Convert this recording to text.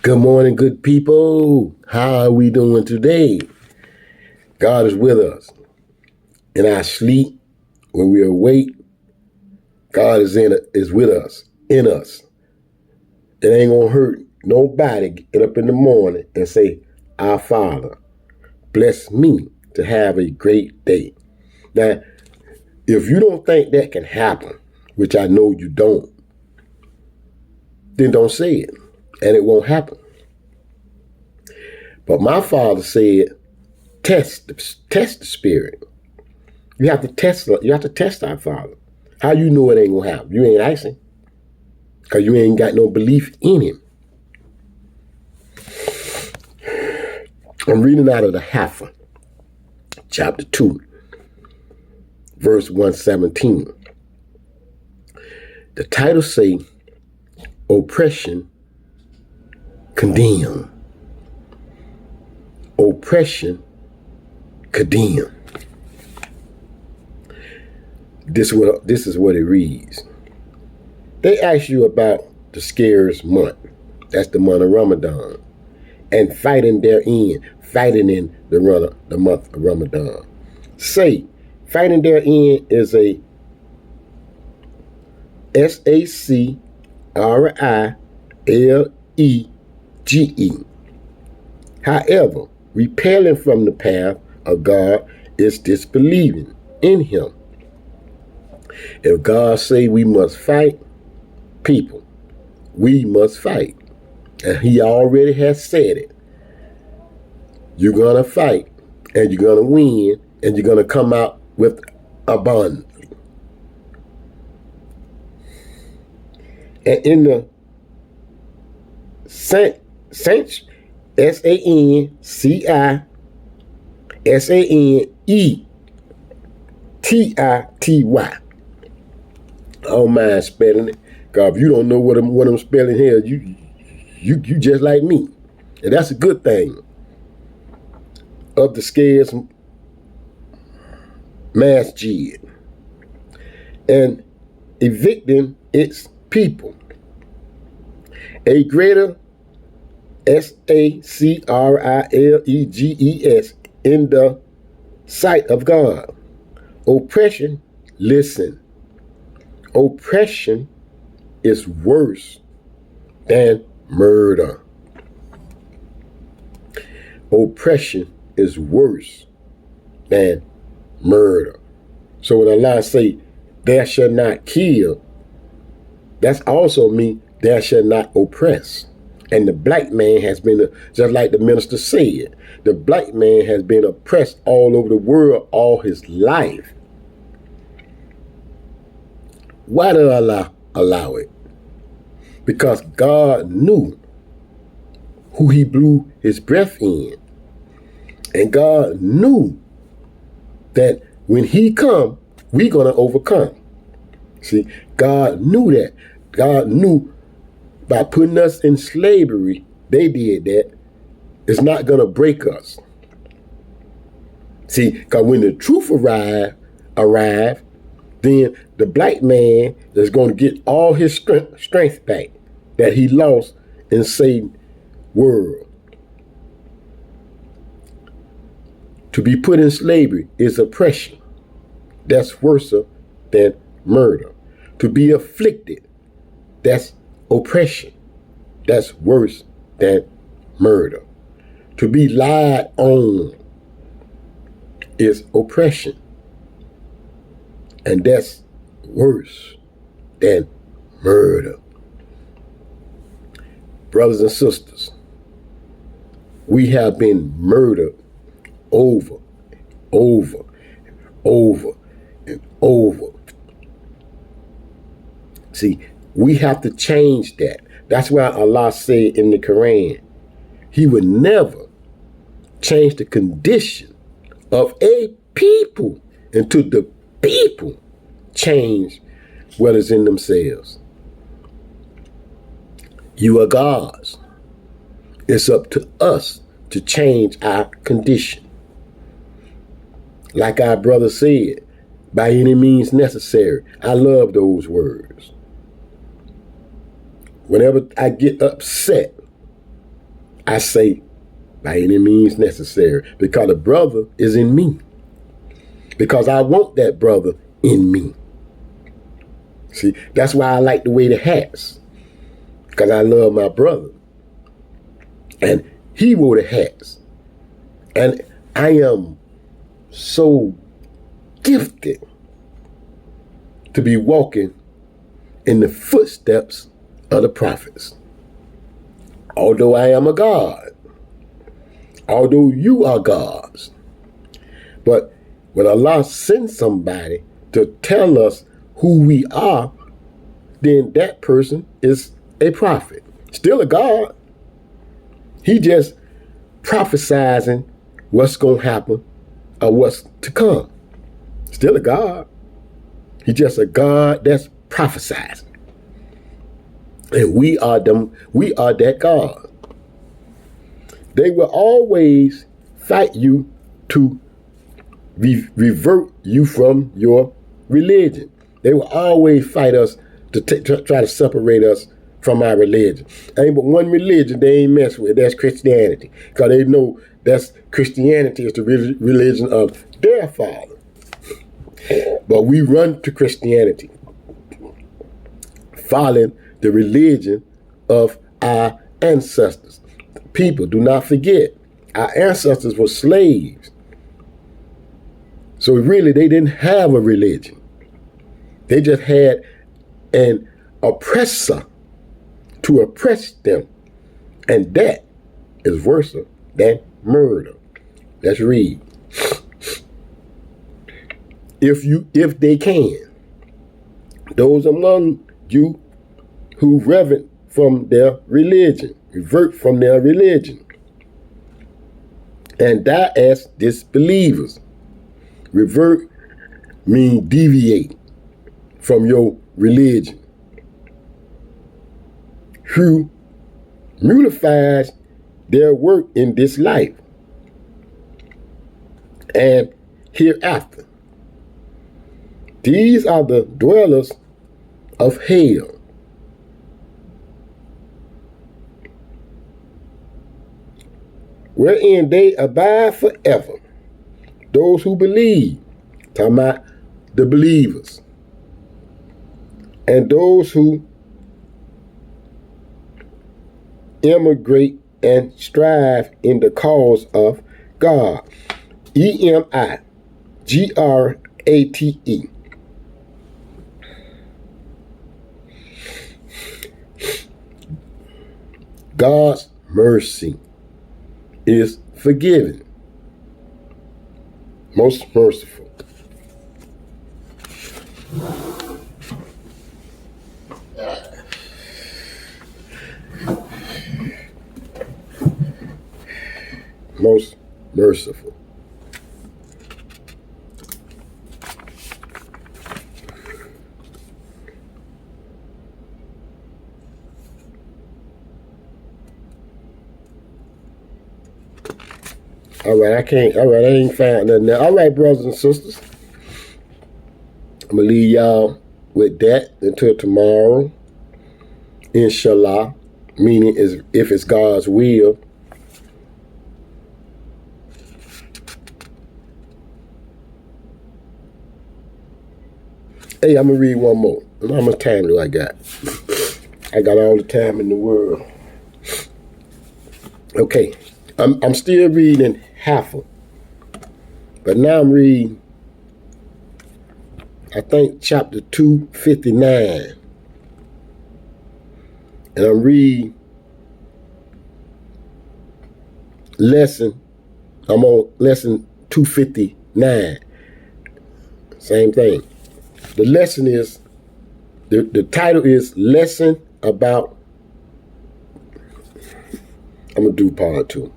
Good morning, good people. How are we doing today? God is with us. In our sleep, when we're awake, God is with us, in us. It ain't gonna hurt nobody get up in the morning and say, "Our Father, bless me to have a great day." Now, if you don't think that can happen, which I know you don't, then don't say it, and it won't happen. But my Father said, test the spirit. You have to test our Father. How you know it ain't gonna happen? You ain't asking. Because you ain't got no belief in him. I'm reading out of the Heifer, chapter 2, verse 117. The title say, oppression condemn. Oppression condemn. This is what it reads. They ask you about the scares month. That's the month of Ramadan. And fighting therein, fighting in the month of Ramadan. Say, fighting therein is a SACRILEGE. However, repelling from the path of God is disbelieving in him. If God say we must fight, people, we must fight. And he already has said it. You're going to fight, and you're going to win, and you're going to come out with abundantly. And in the Saints, SANCISANETITY. I don't mind spelling it. God, if you don't know what I'm spelling here, you just like me. And that's a good thing. Of the scares masjid. And evicting its people. A greater SACRILEGES in the sight of God. Oppression, listen. Oppression is worse than murder. Oppression is worse than murder. So when Allah say, "Thou shalt not kill," that's also mean thou shalt not oppress. And the black man has been, just like the minister said, the black man has been oppressed all over the world all his life. Why did Allah allow it? Because God knew who he blew his breath in. And God knew that when he come, we're going to overcome. See, God knew that. God knew by putting us in slavery, they did that. It's not going to break us. See, because when the truth arrive, then the black man is going to get all his strength back that he lost in Satan's world. To be put in slavery is oppression. That's worse than murder. To be afflicted, that's oppression. That's worse than murder. To be lied on is oppression. And that's worse than murder. Brothers and sisters, we have been murdered over and over. See, we have to change that. That's why Allah said in the Quran, he would never change the condition of a people until the people change what is in themselves. You are God's. It's up to us to change our condition. Like our brother said, by any means necessary. I love those words. Whenever I get upset, I say by any means necessary, because the brother is in me. Because I want that brother in me. See, that's why I like to wear the hats. Because I love my brother. And he wore the hats. And I am so gifted to be walking in the footsteps of the prophets. Although I am a God. Although you are gods. But when Allah sends somebody to tell us who we are, then that person is a prophet. Still a God. He just prophesizing what's going to happen or what's to come. Still a God. He just a God that's prophesizing. And we are that God. They will always fight you to revert you from your religion. They will always fight us to try to separate us from our religion. Ain't but one religion they ain't mess with. That's Christianity. Because they know that's Christianity is the religion of their father. But we run to Christianity, following the religion of our ancestors. People, do not forget, our ancestors were slaves. So really, they didn't have a religion. They just had an oppressor to oppress them. And that is worse than murder. Let's read. If they can, those among you who revert from their religion, and die as disbelievers. Revert means deviate from your religion. Who mutifies their work in this life and hereafter. These are the dwellers of hell. Wherein they abide forever. Those who believe, talking about the believers, and those who emigrate and strive in the cause of God. EMIGRATE. God's mercy is forgiving, most merciful. Most merciful. All right, I ain't found nothing there. All right, brothers and sisters. I'm going to leave y'all with that until tomorrow. Inshallah, meaning is if it's God's will. Hey, I'm going to read one more. How much time do I got? I got all the time in the world. Okay, I'm still reading Haffa. But now I'm reading, I think, chapter 259. And I'm reading I'm on lesson 259. Same thing. The lesson is, the title is Lesson About, I'm going to do part 2.